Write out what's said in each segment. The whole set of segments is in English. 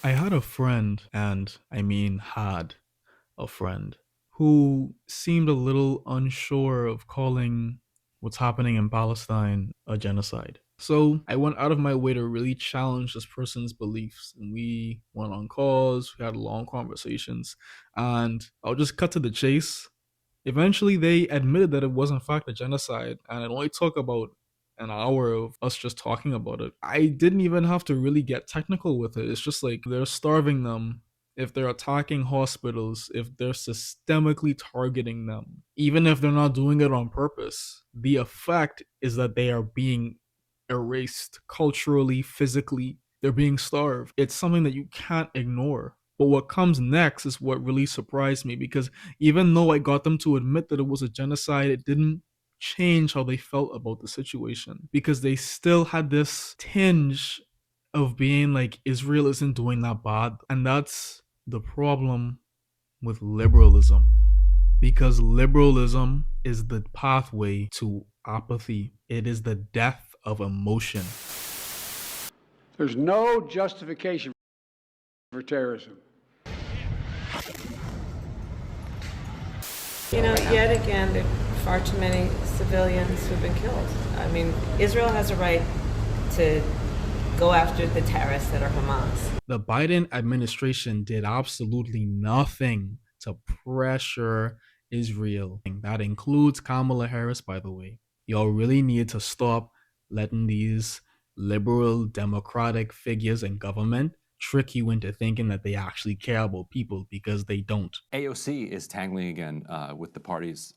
I had a friend, and I mean had a friend, who seemed a little unsure of calling what's happening in Palestine a genocide. So I went out of my way to really challenge this person's beliefs. And we went on calls, we had long conversations, and I'll just cut to the chase. Eventually, they admitted that it was in fact a genocide, and it only took about an hour of us just talking about it. I didn't even have to really get technical with it. It's just like they're starving them, if they're attacking hospitals, if they're systemically targeting them, even if they're not doing it on purpose, the effect is that they are being erased culturally, physically. They're being starved. It's something that you can't ignore. But what comes next is what really surprised me, because even though I got them to admit that it was a genocide, it didn't change how they felt about the situation, because they still had this tinge of being like, Israel isn't doing that bad. And that's the problem with liberalism, because liberalism is the pathway to apathy. It is the death of emotion. There's no justification for terrorism. You know, yet again, there are far too many civilians who've been killed. I mean, Israel has a right to go after the terrorists that are Hamas. The Biden administration did absolutely nothing to pressure Israel. That includes Kamala Harris, by the way. Y'all really need to stop letting these liberal democratic figures in government trick you into thinking that they actually care about people, because they don't. AOC is tangling again with the party's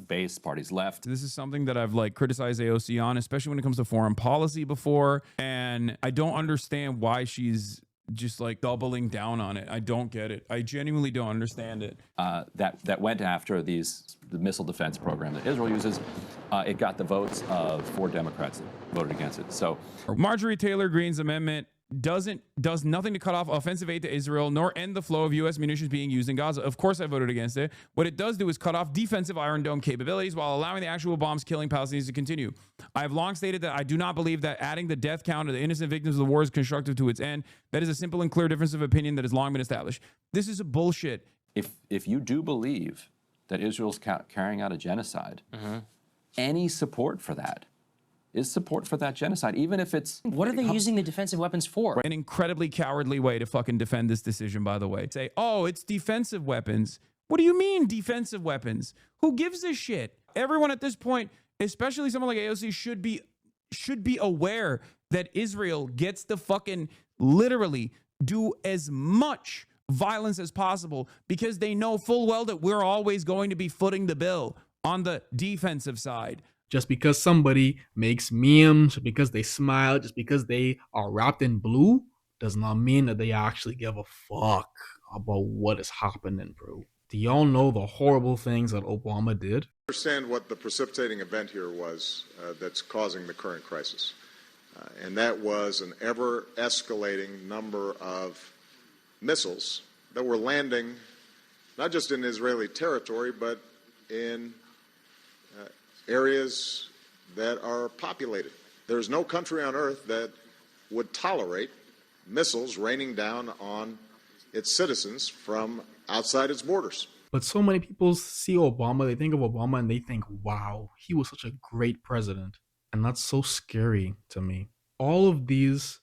base, party's left. This is something that I've criticized AOC on, especially when it comes to foreign policy before, and I don't understand why she's just doubling down on it. I don't get it. I genuinely don't understand it. That went after the missile defense program that Israel uses. It got the votes of 4 Democrats that voted against it. So Marjorie Taylor Greene's amendment does nothing to cut off offensive aid to Israel nor end the flow of U.S. munitions being used in Gaza. Of course, I voted against it. What it does do is cut off defensive Iron Dome capabilities while allowing the actual bombs killing Palestinians to continue. I have long stated that I do not believe that adding the death count of the innocent victims of the war is constructive to its end. That is a simple and clear difference of opinion that has long been established. This is a bullshit. If you do believe that Israel's carrying out a genocide, any support for that is support for that genocide, even if it's... What are they using the defensive weapons for? An incredibly cowardly way to fucking defend this decision, by the way. Say, oh, it's defensive weapons. What do you mean defensive weapons? Who gives a shit? Everyone at this point, especially someone like AOC, should be aware that Israel gets to fucking literally do as much violence as possible, because they know full well that we're always going to be footing the bill on the defensive side. Just because somebody makes memes, just because they smile, just because they are wrapped in blue, does not mean that they actually give a fuck about what is happening, bro. Do y'all know the horrible things that Obama did? Understand what the precipitating event here was that's causing the current crisis. And that was an ever-escalating number of missiles that were landing not just in Israeli territory, but in areas that are populated. There's no country on earth that would tolerate missiles raining down on its citizens from outside its borders. But so many people see Obama, they think of Obama and they think, wow, he was such a great president. And that's so scary to me. All of these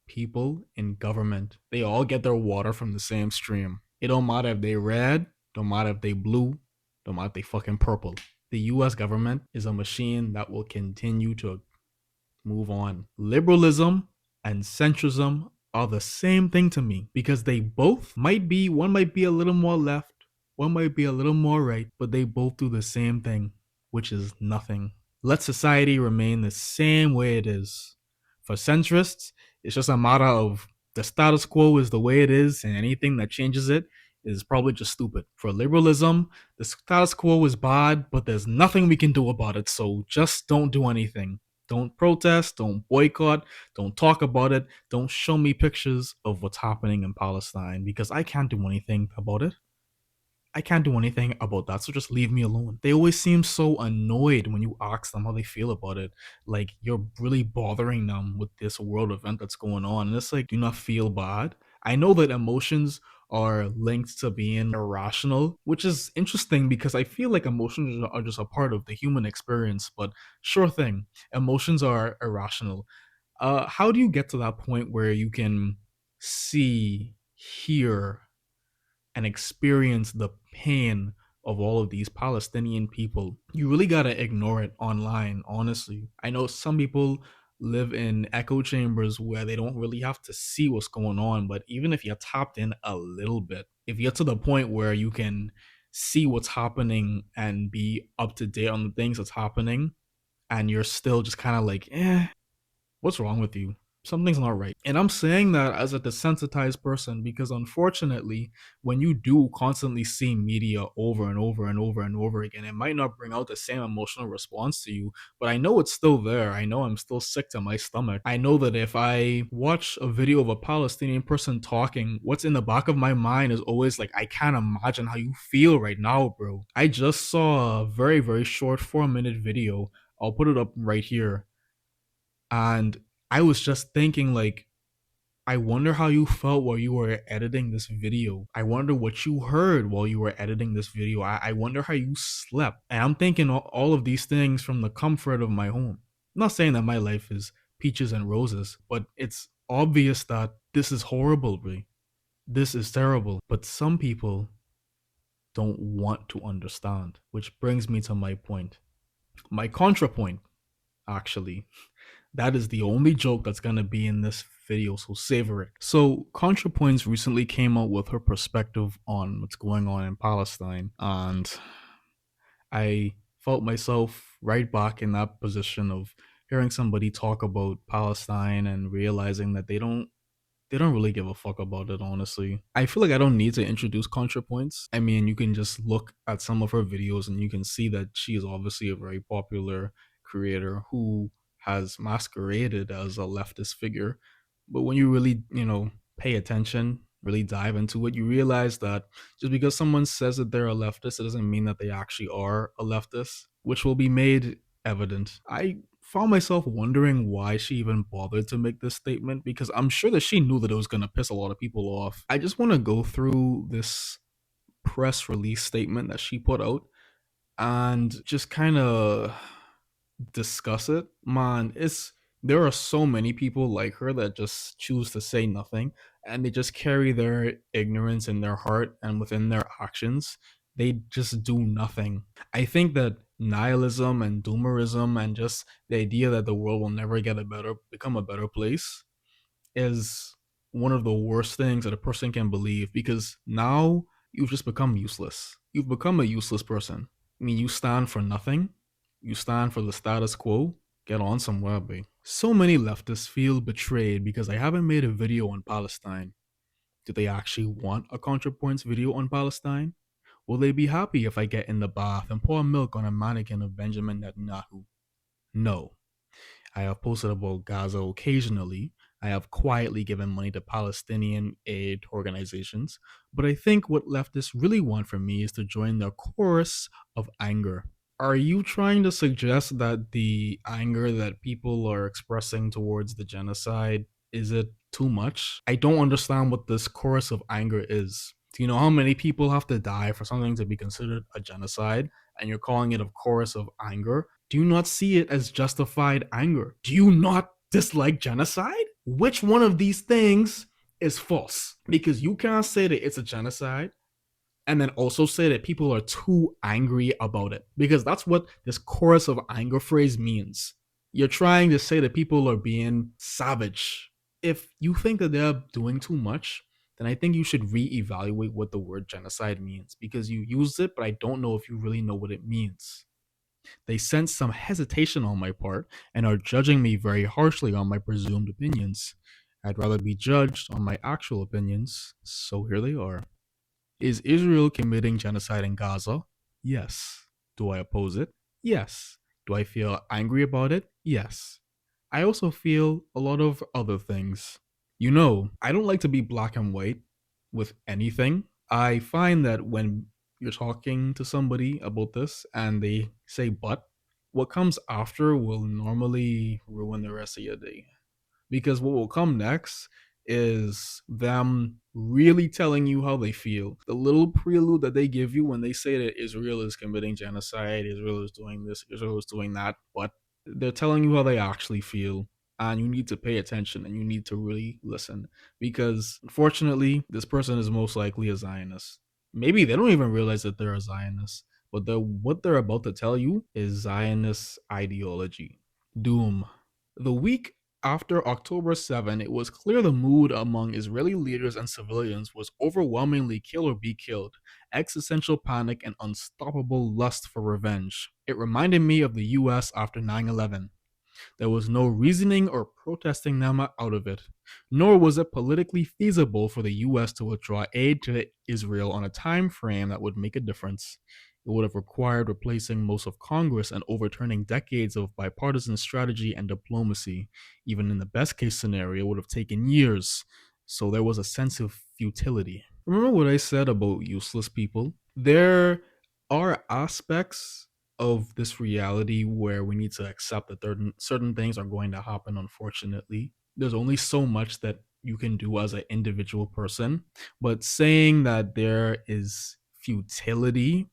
people in government, they all get their water from the same stream. It don't matter if they red, don't matter if they blue, don't matter if they fucking purple. The US government is a machine that will continue to move on. Liberalism and centrism are the same thing to me, because they both one might be a little more left, one might be a little more right, but they both do the same thing, which is nothing. Let society remain the same way it is. For centrists, it's just a matter of the status quo is the way it is, and anything that changes it is probably just stupid. For liberalism, the status quo is bad, but there's nothing we can do about it, so just don't do anything. Don't protest, don't boycott, don't talk about it, don't show me pictures of what's happening in Palestine, because I can't do anything about it. I can't do anything about that, so just leave me alone. They always seem so annoyed when you ask them how they feel about it. Like, you're really bothering them with this world event that's going on. And it's like, do you not feel bad? I know that emotions are linked to being irrational, which is interesting because I feel like emotions are just a part of the human experience, but sure thing, emotions are irrational. How do you get to that point where you can see, hear, and experience the pain of all of these Palestinian people? You really gotta ignore it online, honestly. I know some people live in echo chambers where they don't really have to see what's going on, but even if you're tapped in a little bit, if you're to the point where you can see what's happening and be up to date on the things that's happening, and you're still just kind of like, what's wrong with you? Something's not right. And I'm saying that as a desensitized person because unfortunately, when you do constantly see media over and over and over and over again, it might not bring out the same emotional response to you, but I know it's still there. I know I'm still sick to my stomach. I know that if I watch a video of a Palestinian person talking, what's in the back of my mind is always like, I can't imagine how you feel right now, bro. I just saw a very, very short 4-minute video. I'll put it up right here, and I was just thinking, like, I wonder how you felt while you were editing this video. I wonder what you heard while you were editing this video. I wonder how you slept. And I'm thinking all of these things from the comfort of my home. I'm not saying that my life is peaches and roses, but it's obvious that this is horrible, Brie. This is terrible. But some people don't want to understand, which brings me to my point. My contrapoint, actually. That is the only joke that's going to be in this video, so savor it. So, Contrapoints recently came out with her perspective on what's going on in Palestine, and I felt myself right back in that position of hearing somebody talk about Palestine and realizing that they don't really give a fuck about it, honestly. I feel like I don't need to introduce ContraPoints. I mean, you can just look at some of her videos and you can see that she is obviously a very popular creator who has masqueraded as a leftist figure. But when you really, pay attention, really dive into it, you realize that just because someone says that they're a leftist, it doesn't mean that they actually are a leftist, which will be made evident. I found myself wondering why she even bothered to make this statement because I'm sure that she knew that it was going to piss a lot of people off. I just want to go through this press release statement that she put out and just kind of discuss it. Man, there are so many people like her that just choose to say nothing and they just carry their ignorance in their heart and within their actions. They just do nothing. I think that nihilism and doomerism and just the idea that the world will never become a better place is one of the worst things that a person can believe because now you've just become useless. You've become a useless person. I mean, you stand for nothing. You stand for the status quo. Get on somewhere, babe. So many leftists feel betrayed because I haven't made a video on Palestine. Do they actually want a ContraPoints video on Palestine? Will they be happy if I get in the bath and pour milk on a mannequin of Benjamin Netanyahu? No. I have posted about Gaza occasionally. I have quietly given money to Palestinian aid organizations. But I think what leftists really want from me is to join their chorus of anger. Are you trying to suggest that the anger that people are expressing towards the genocide, is it too much? I don't understand what this chorus of anger is. Do you know how many people have to die for something to be considered a genocide? And you're calling it a chorus of anger? Do you not see it as justified anger? Do you not dislike genocide? Which one of these things is false? Because you can't say that it's a genocide and then also say that people are too angry about it. Because that's what this chorus of anger phrase means. You're trying to say that people are being savage. If you think that they're doing too much, then I think you should reevaluate what the word genocide means because you used it, but I don't know if you really know what it means. They sense some hesitation on my part and are judging me very harshly on my presumed opinions. I'd rather be judged on my actual opinions, so here they are. Is Israel committing genocide in Gaza? Yes. Do I oppose it? Yes. Do I feel angry about it? Yes. I also feel a lot of other things. I don't like to be black and white with anything. I find that when you're talking to somebody about this and they say but, what comes after will normally ruin the rest of your day. Because what will come next is them really telling you how they feel. The little prelude that they give you when they say that Israel is committing genocide, Israel is doing this, Israel is doing that, but they're telling you how they actually feel. And you need to pay attention and you need to really listen because unfortunately, this person is most likely a Zionist. Maybe they don't even realize that they're a Zionist, but what they're about to tell you is Zionist ideology. Doom. The week after October 7, it was clear the mood among Israeli leaders and civilians was overwhelmingly kill or be killed, existential panic, and unstoppable lust for revenge. It reminded me of the US after 9/11. There was no reasoning or protesting them out of it, nor was it politically feasible for the US to withdraw aid to Israel on a time frame that would make a difference. It would have required replacing most of Congress and overturning decades of bipartisan strategy and diplomacy. Even in the best case scenario, it would have taken years. So there was a sense of futility. Remember what I said about useless people? There are aspects of this reality where we need to accept that certain things are going to happen, unfortunately. There's only so much that you can do as an individual person, but saying that there is futility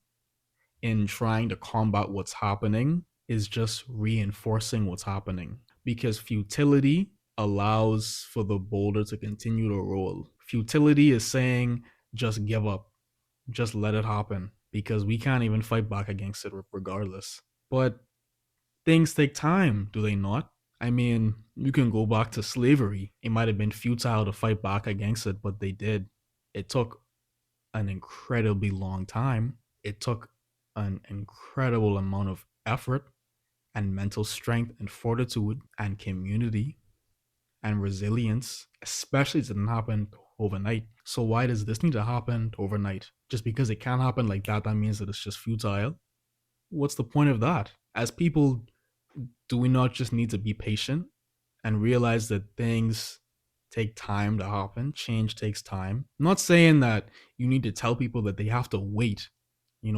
in trying to combat what's happening is just reinforcing what's happening because futility allows for the boulder to continue to roll. Futility is saying just give up, just let it happen because we can't even fight back against it regardless. But things take time, do they not? I mean, you can go back to slavery. It might have been futile to fight back against it, but they did. It took an incredibly long time. It took an incredible amount of effort and mental strength and fortitude and community and resilience, especially it didn't happen overnight. So why does this need to happen overnight? Just because it can't happen like that, that means that it's just futile? What's the point of that? As people, do we not just need to be patient and realize that things take time to happen? Change takes time. I'm not saying that you need to tell people that they have to wait,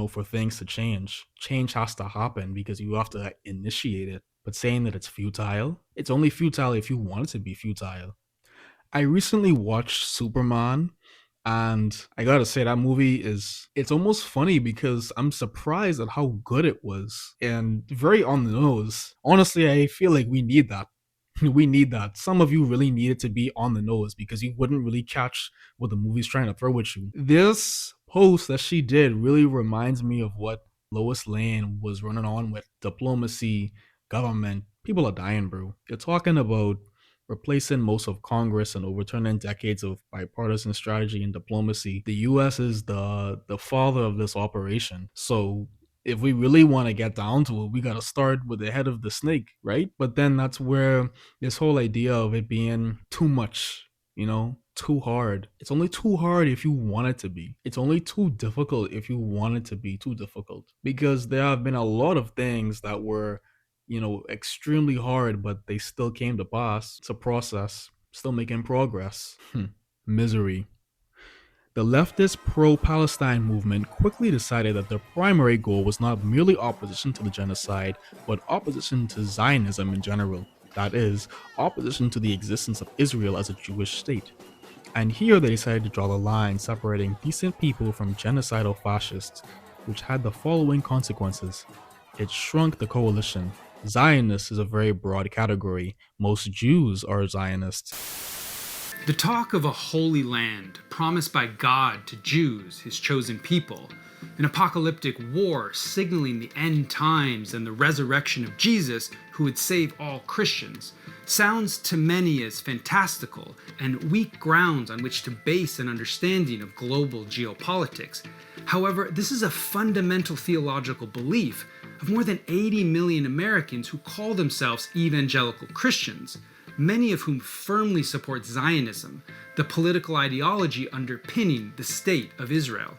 for things to change. Change has to happen because you have to initiate it. But saying that it's futile, it's only futile if you want it to be futile. I recently watched Superman, and I gotta say that movie it's almost funny because I'm surprised at how good it was and very on the nose. Honestly, I feel like we need that. We need that. Some of you really need it to be on the nose because you wouldn't really catch what the movie's trying to throw at you. This post that she did really reminds me of what Lois Lane was running on with: diplomacy, government. People are dying, bro. You're talking about replacing most of Congress and overturning decades of bipartisan strategy and diplomacy. The US is the father of this operation. So if we really want to get down to it, we got to start with the head of the snake, right? But then that's where this whole idea of it being too much, too hard. It's only too hard if you want it to be. It's only too difficult if you want it to be too difficult. Because there have been a lot of things that were extremely hard, but they still came to pass. It's a process, still making progress. Misery. The leftist pro-Palestine movement quickly decided that their primary goal was not merely opposition to the genocide, but opposition to Zionism in general. That is, opposition to the existence of Israel as a Jewish state. And here they decided to draw the line separating decent people from genocidal fascists, which had the following consequences. It shrunk the coalition. Zionist is a very broad category. Most Jews are Zionists. The talk of a holy land promised by God to Jews, his chosen people, an apocalyptic war signaling the end times and the resurrection of Jesus, who would save all Christians, sounds to many as fantastical and weak grounds on which to base an understanding of global geopolitics. However, this is a fundamental theological belief of more than 80 million Americans who call themselves evangelical Christians, many of whom firmly support Zionism, the political ideology underpinning the state of Israel.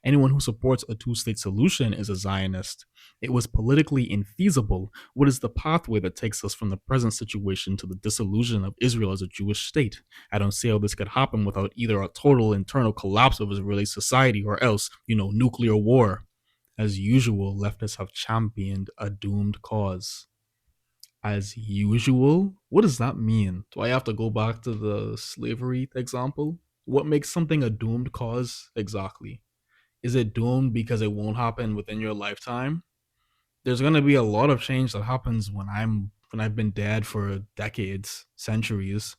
Anyone who supports a two-state solution is a Zionist. It was politically infeasible. What is the pathway that takes us from the present situation to the dissolution of Israel as a Jewish state? I don't see how this could happen without either a total internal collapse of Israeli society or else, nuclear war. As usual, leftists have championed a doomed cause. as usual? What does that mean? Do I have to go back to the slavery example? What makes something a doomed cause exactly? Is it doomed because it won't happen within your lifetime? There's gonna be a lot of change that happens when I've been dead for decades, centuries.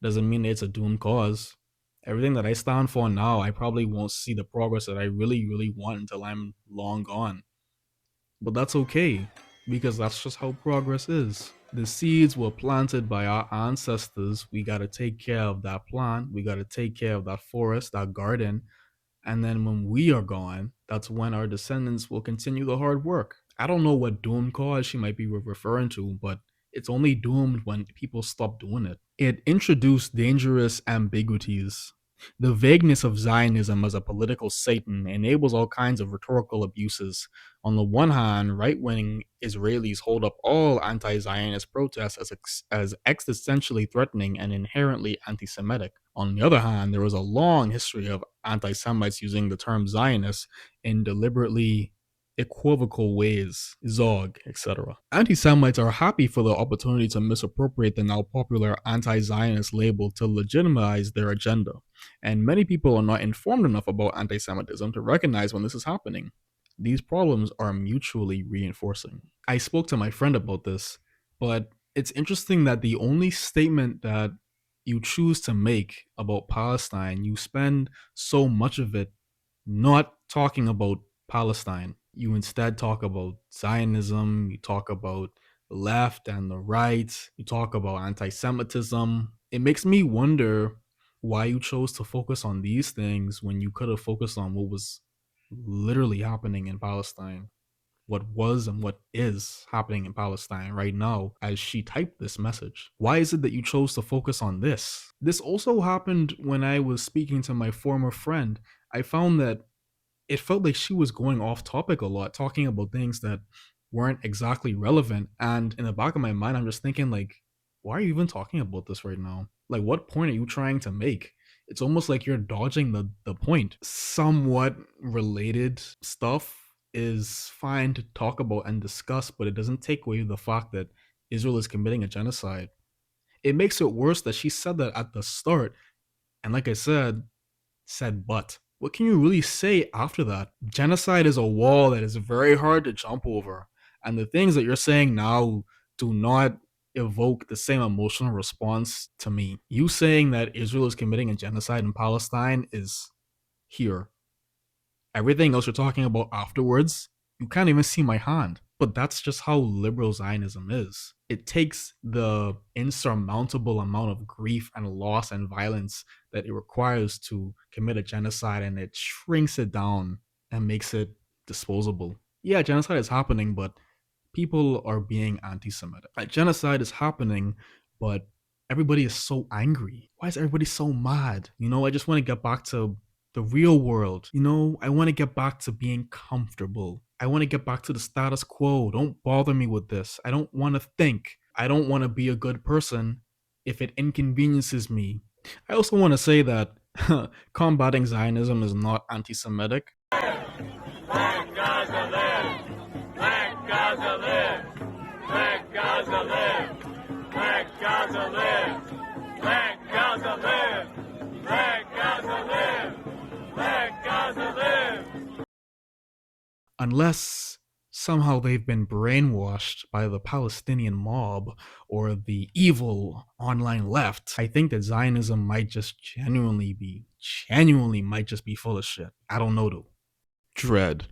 Doesn't mean it's a doomed cause. Everything that I stand for now, I probably won't see the progress that I really, really want until I'm long gone. But that's okay, because that's just how progress is. The seeds were planted by our ancestors. We gotta take care of that plant. We gotta take care of that forest, that garden. And then when we are gone, that's when our descendants will continue the hard work. I don't know what doomed cause she might be referring to, but it's only doomed when people stop doing it. It introduced dangerous ambiguities. The vagueness of Zionism as a political Satan enables all kinds of rhetorical abuses. On the one hand, right-wing Israelis hold up all anti-Zionist protests as existentially threatening and inherently anti-Semitic. On the other hand, there was a long history of anti-Semites using the term Zionist in deliberately equivocal ways, Zog, etc. Anti-Semites are happy for the opportunity to misappropriate the now popular anti-Zionist label to legitimize their agenda, and many people are not informed enough about anti-Semitism to recognize when this is happening. These problems are mutually reinforcing. I spoke to my friend about this, but it's interesting that the only statement that you choose to make about Palestine, you spend so much of it not talking about Palestine. You instead talk about Zionism, you talk about the left and the right, you talk about anti Semitism. It makes me wonder why you chose to focus on these things when you could have focused on what was literally happening in Palestine, what was and what is happening in Palestine right now as she typed this message. Why is it that you chose to focus on this? This also happened when I was speaking to my former friend. I found that it felt like she was going off topic a lot, talking about things that weren't exactly relevant. And in the back of my mind, I'm just thinking, like, why are you even talking about this right now? Like, what point are you trying to make? It's almost like you're dodging the point. Somewhat related stuff is fine to talk about and discuss, but it doesn't take away the fact that Israel is committing a genocide. It makes it worse that she said that at the start. And like I said, but what can you really say after that? Genocide is a wall that is very hard to jump over. And the things that you're saying now do not evoke the same emotional response to me. You saying that Israel is committing a genocide in Palestine is here. Everything else you're talking about afterwards, you can't even see my hand. But that's just how liberal Zionism is. It takes the insurmountable amount of grief and loss and violence that it requires to commit a genocide, and it shrinks it down and makes it disposable. Yeah, genocide is happening, but people are being anti-Semitic. Genocide is happening, but everybody is so angry. Why is everybody so mad? I just want to get back to the real world. I want to get back to being comfortable. I want to get back to the status quo. Don't bother me with this. I don't want to think. I don't want to be a good person if it inconveniences me. I also want to say that combating Zionism is not anti-Semitic. Let Gaza live! Let Gaza live! Let Gaza live! Let Gaza live! Let Gaza live! Let Gaza live! Let Gaza live! Unless somehow they've been brainwashed by the Palestinian mob or the evil online left, I think that Zionism might just genuinely be full of shit. I don't know though. Dread.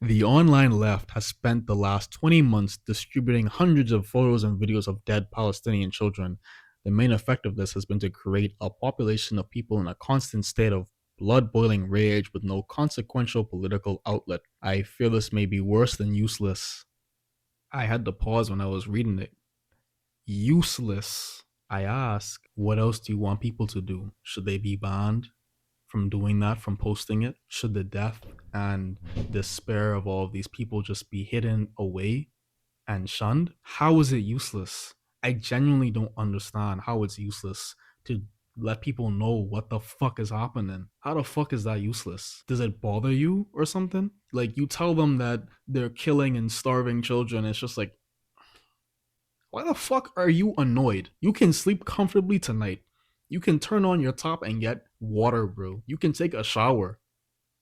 The online left has spent the last 20 months distributing hundreds of photos and videos of dead Palestinian children. The main effect of this has been to create a population of people in a constant state of blood-boiling rage with no consequential political outlet. I fear this may be worse than useless. I had to pause when I was reading it. Useless. I ask, what else do you want people to do? Should they be banned from doing that, from posting it? Should the death and despair of all of these people just be hidden away and shunned? How is it useless? I genuinely don't understand how it's useless to let people know what the fuck is happening. How the fuck is that useless? Does it bother you or something? Like, you tell them that they're killing and starving children, it's just like, Why the fuck are you annoyed? You can sleep comfortably tonight. You can turn on your top and get water, bro. You can take a shower.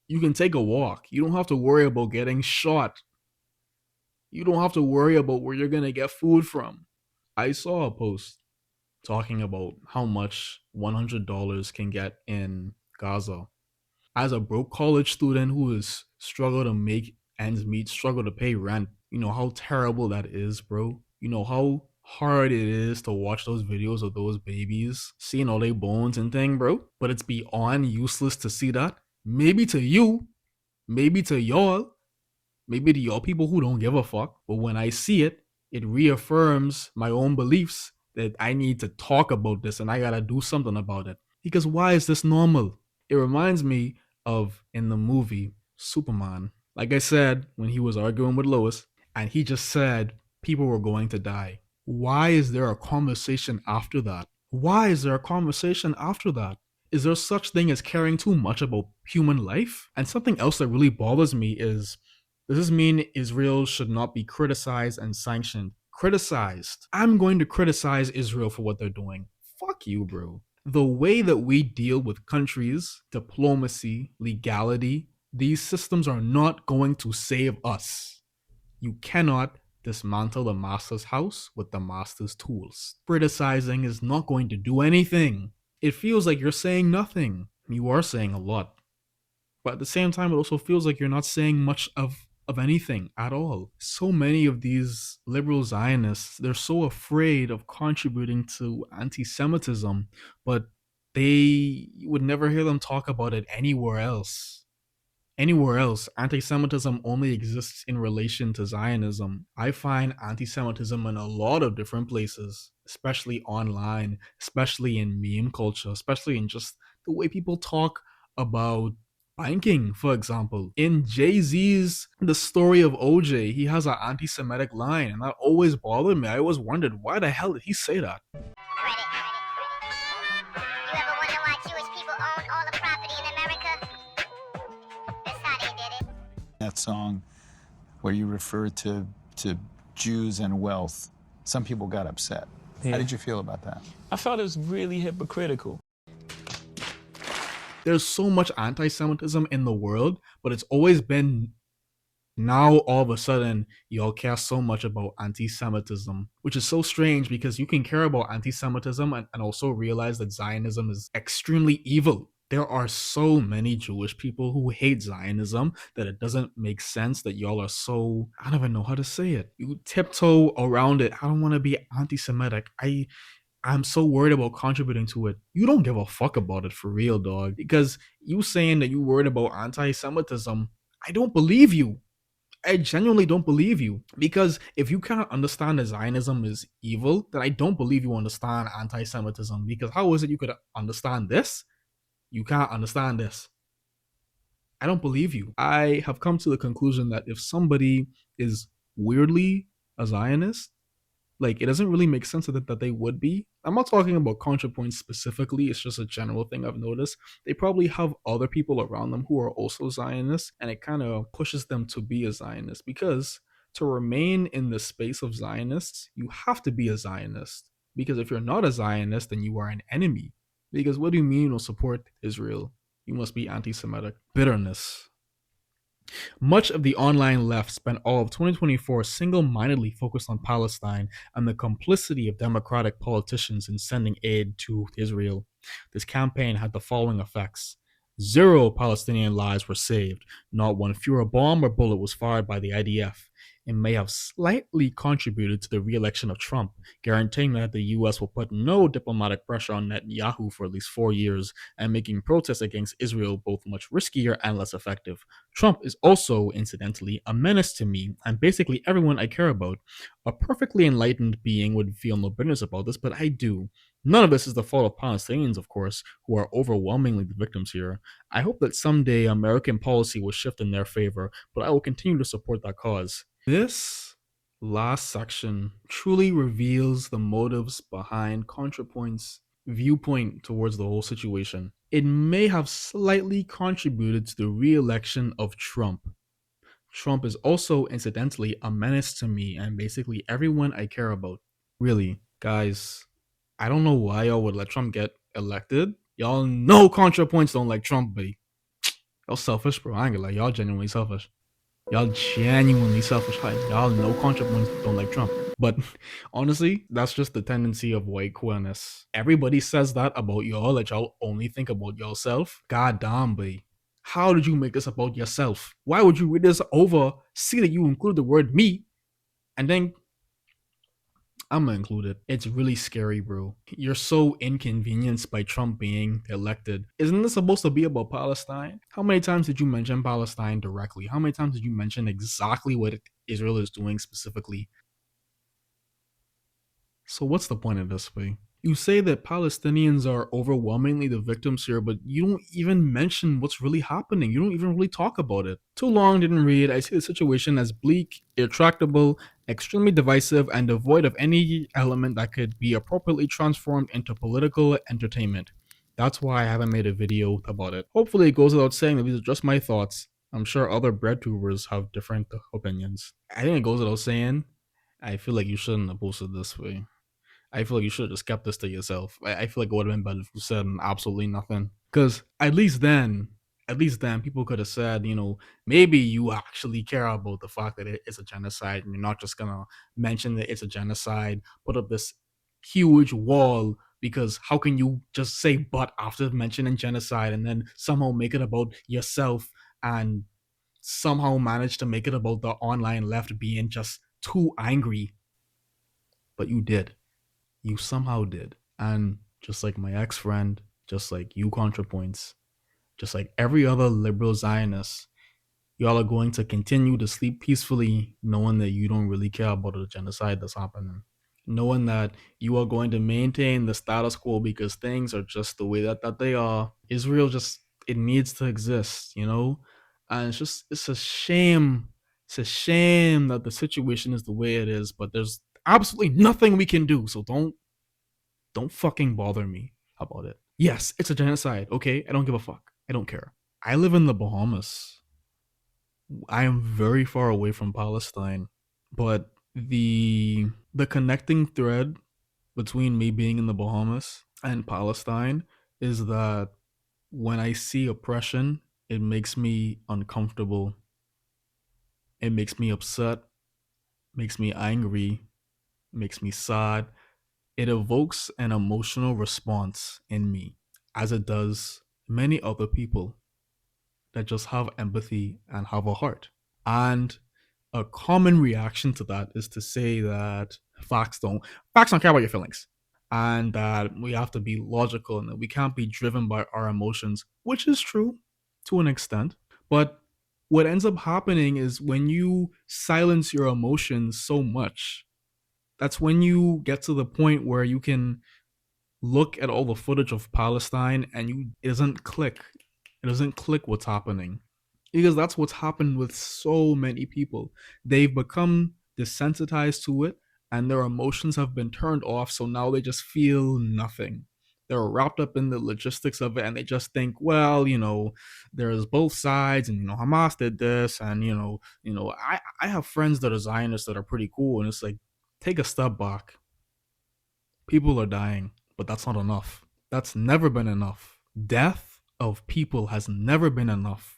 You can take a walk. You don't have to worry about getting shot. You don't have to worry about where you're gonna get food from. I saw a post talking about how much $100 can get in Gaza. As a broke college student who has struggled to make ends meet, struggle to pay rent, you know how terrible that is, bro. You know how hard it is to watch those videos of those babies seeing all their bones and thing, bro. But it's beyond useless to see that. Maybe to you, maybe to y'all, maybe to y'all people who don't give a fuck. But when I see it, it reaffirms my own beliefs that I need to talk about this and I gotta do something about it. Because why is this normal? It reminds me of in the movie Superman. Like I said, when he was arguing with Lois, and he just said people were going to die. Why is there a conversation after that? Why is there a conversation after that? Is there such thing as caring too much about human life? And something else that really bothers me is, does this mean Israel should not be criticized and sanctioned? Criticized. I'm going to criticize Israel for what they're doing. Fuck you, bro. The way that we deal with countries, diplomacy, legality, these systems are not going to save us. You cannot dismantle the master's house with the master's tools. Criticizing is not going to do anything. It feels like you're saying nothing. You are saying a lot. But at the same time, it also feels like you're not saying much of anything at all. So many of these liberal Zionists, they're so afraid of contributing to anti-Semitism, but you would never hear them talk about it anywhere else. Anywhere else, anti-Semitism only exists in relation to Zionism. I find anti-Semitism in a lot of different places, especially online, especially in meme culture, especially in just the way people talk about banking, for example. In Jay-Z's The Story of OJ, he has an anti-Semitic line, and that always bothered me. I always wondered, why the hell did he say that? You ever wonder why Jewish people own all the property in America? That's how they did it. That song where you refer to Jews and wealth, some people got upset. Yeah. How did you feel about that? I felt it was really hypocritical. There's so much anti-Semitism in the world, but it's always been, now all of a sudden y'all care so much about anti-Semitism, which is so strange because you can care about anti-Semitism and also realize that Zionism is extremely evil. There are so many Jewish people who hate Zionism that it doesn't make sense that y'all are so, I don't even know how to say it. You tiptoe around it. I don't want to be anti-Semitic. I'm so worried about contributing to it. You don't give a fuck about it for real, dog. Because you saying that you worried about anti-Semitism, I don't believe you. I genuinely don't believe you. Because if you can't understand that Zionism is evil, then I don't believe you understand anti-Semitism. Because how is it you could understand this? You can't understand this. I don't believe you. I have come to the conclusion that if somebody is weirdly a Zionist, like, it doesn't really make sense that they would be. I'm not talking about Contrapoints specifically. It's just a general thing I've noticed. They probably have other people around them who are also Zionists, and it kind of pushes them to be a Zionist, because to remain in the space of Zionists, you have to be a Zionist. Because if you're not a Zionist, then you are an enemy. Because what do you mean you don't support Israel? You must be anti-Semitic. Bitterness. Much of the online left spent all of 2024 single-mindedly focused on Palestine and the complicity of Democratic politicians in sending aid to Israel. This campaign had the following effects. 0 Palestinian lives were saved. Not one fewer bomb or bullet was fired by the IDF. It may have slightly contributed to the re-election of Trump, guaranteeing that the US will put no diplomatic pressure on Netanyahu for at least 4 years, and making protests against Israel both much riskier and less effective. Trump is also, incidentally, a menace to me and basically everyone I care about. A perfectly enlightened being would feel no bitterness about this, but I do. None of this is the fault of Palestinians, of course, who are overwhelmingly the victims here. I hope that someday American policy will shift in their favor, but I will continue to support that cause. This last section truly reveals the motives behind Contrapoints' viewpoint towards the whole situation. It may have slightly contributed to the re-election of Trump. Trump is also, incidentally, a menace to me and basically everyone I care about. Really, guys, I don't know why y'all would let Trump get elected. Y'all know Contrapoints don't like Trump, but y'all selfish, bro. I ain't gonna lie, y'all genuinely selfish. Y'all genuinely selfish. Like, y'all know Contrapoints don't like Trump. But honestly, that's just the tendency of white queerness. Everybody says that about y'all, that y'all only think about yourself. God damn, boy. How did you make this about yourself? Why would you read this over, see that you include the word me, and then I'm gonna include it. It's really scary, bro. You're so inconvenienced by Trump being elected. Isn't this supposed to be about Palestine? How many times did you mention Palestine directly? How many times did you mention exactly what Israel is doing specifically? So what's the point of this, way? You say that Palestinians are overwhelmingly the victims here, but you don't even mention what's really happening. You don't even really talk about it. Too long, didn't read. I see the situation as bleak, intractable, extremely divisive, and devoid of any element that could be appropriately transformed into political entertainment. That's why I haven't made a video about it. Hopefully, it goes without saying that these are just my thoughts. I'm sure other breadtubers have different opinions. I think it goes without saying. I feel like you shouldn't have posted this way. I feel like you should have just kept this to yourself. I feel like it would have been better if you said absolutely nothing. Because at least then, people could have said, maybe you actually care about the fact that it's a genocide and you're not just going to mention that it's a genocide, put up this huge wall. Because how can you just say but after mentioning genocide and then somehow make it about yourself and somehow manage to make it about the online left being just too angry? But you did. You somehow did. And just like my ex-friend, just like you Contrapoints, just like every other liberal Zionist, y'all are going to continue to sleep peacefully knowing that you don't really care about the genocide that's happening. Knowing that you are going to maintain the status quo because things are just the way that they are. Israel just, it needs to exist, And it's a shame. It's a shame that the situation is the way it is, but there's absolutely nothing we can do. So don't fucking bother me about it. Yes, it's a genocide, okay? I don't give a fuck. I don't care. I live in the Bahamas. I am very far away from Palestine, but the connecting thread between me being in the Bahamas and Palestine is that when I see oppression, it makes me uncomfortable. It makes me upset, makes me angry, makes me sad. It evokes an emotional response in me, as it does many other people that just have empathy and have a heart. And a common reaction to that is to say that facts don't care about your feelings. And that we have to be logical and that we can't be driven by our emotions, which is true to an extent. But what ends up happening is when you silence your emotions so much, that's when you get to the point where you can look at all the footage of Palestine and it doesn't click. It doesn't click what's happening. Because that's what's happened with so many people. They've become desensitized to it and their emotions have been turned off, so now they just feel nothing. They're wrapped up in the logistics of it and they just think, well, there's both sides and Hamas did this and I have friends that are Zionists that are pretty cool and it's like, take a step back. People are dying, but that's not enough. That's never been enough. Death of people has never been enough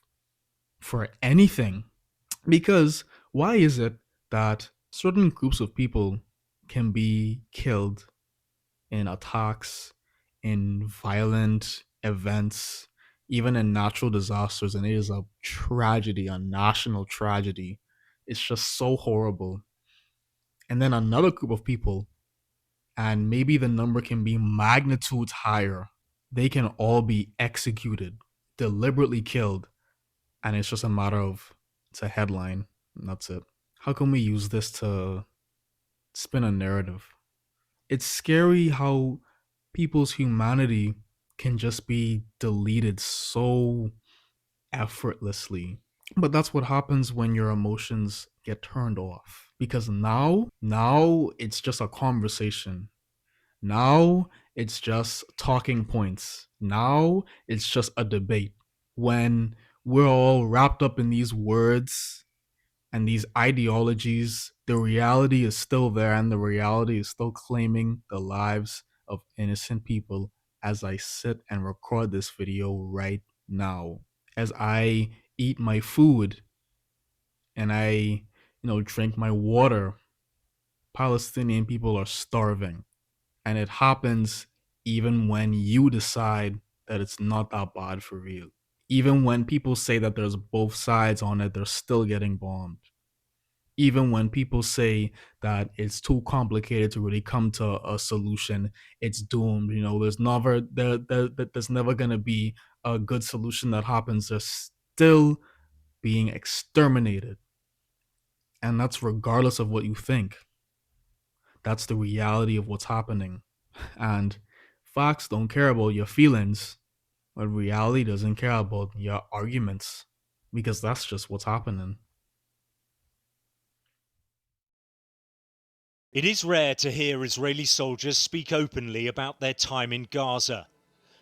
for anything. Because why is it that certain groups of people can be killed in attacks, in violent events, even in natural disasters, and it is a tragedy, a national tragedy. It's just so horrible. And then another group of people, and maybe the number can be magnitudes higher, they can all be executed, deliberately killed, and it's just a matter of it's a headline and that's it. How can we use this to spin a narrative? It's scary how people's humanity can just be deleted so effortlessly. But that's what happens when your emotions get turned off. Because now it's just a conversation. Now it's just talking points. Now it's just a debate. When we're all wrapped up in these words And these ideologies, the reality is still there, and the reality is still claiming the lives of innocent people as I sit and record this video right now. As I eat my food and I, drink my water, Palestinian people are starving. And it happens even when you decide that it's not that bad for real. Even when people say that there's both sides on it, they're still getting bombed. Even when people say that it's too complicated to really come to a solution, it's doomed. There's never gonna be a good solution that happens. They're still being exterminated. And that's regardless of what you think. That's the reality of what's happening. And facts don't care about your feelings, but reality doesn't care about your arguments, because that's just what's happening. It is rare to hear Israeli soldiers speak openly about their time in Gaza.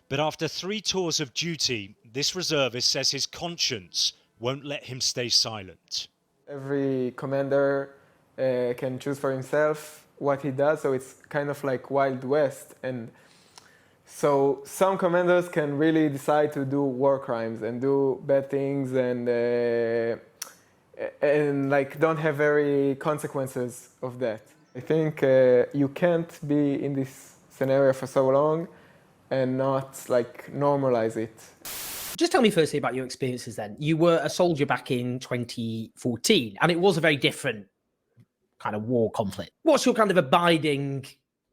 But after 3 tours of duty, this reservist says his conscience won't let him stay silent. Every commander can choose for himself what he does, so it's kind of like Wild West. And so some commanders can really decide to do war crimes and do bad things and like don't have very consequences of that. I think you can't be in this scenario for so long and not like normalize it. Just tell me firstly about your experiences then. You were a soldier back in 2014, and it was a very different kind of war conflict. What's your kind of abiding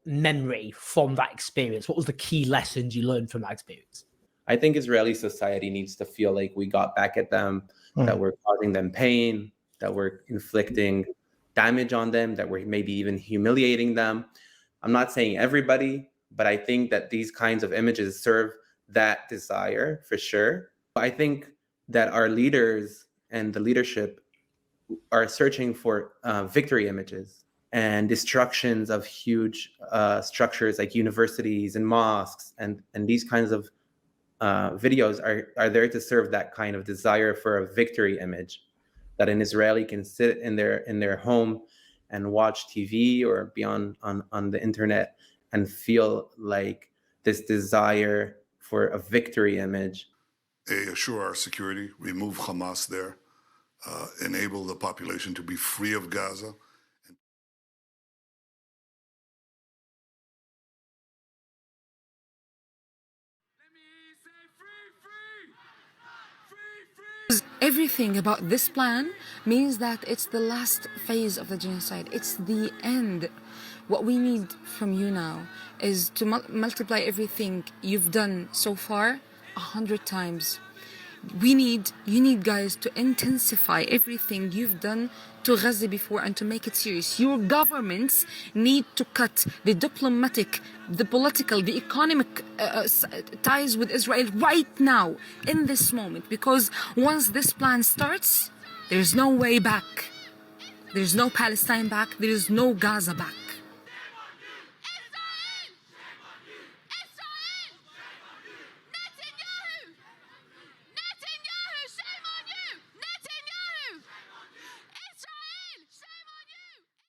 memory from that experience? What was the key lessons you learned from that experience? I think Israeli society needs to feel like we got back at them, that we're causing them pain, that we're inflicting damage on them, that we're maybe even humiliating them. I'm not saying everybody, but I think that these kinds of images serve that desire for sure. I think that our leaders and the leadership are searching for victory images and destructions of huge structures like universities and mosques, and these kinds of videos are there to serve that kind of desire for a victory image, that an Israeli can sit in their home and watch TV or be on the internet and feel like this desire for a victory image. Assure our security, remove Hamas there, enable the population to be free of Gaza. Everything about this plan means that it's the last phase of the genocide. It's the end. What we need from you now is to multiply everything you've done so far 100 times. You need guys to intensify everything you've done to Gaza before and to make it serious. Your governments need to cut the diplomatic, the political, the economic ties with Israel right now, in this moment, because once this plan starts, there's no way back. There's no Palestine back. There's no Gaza back.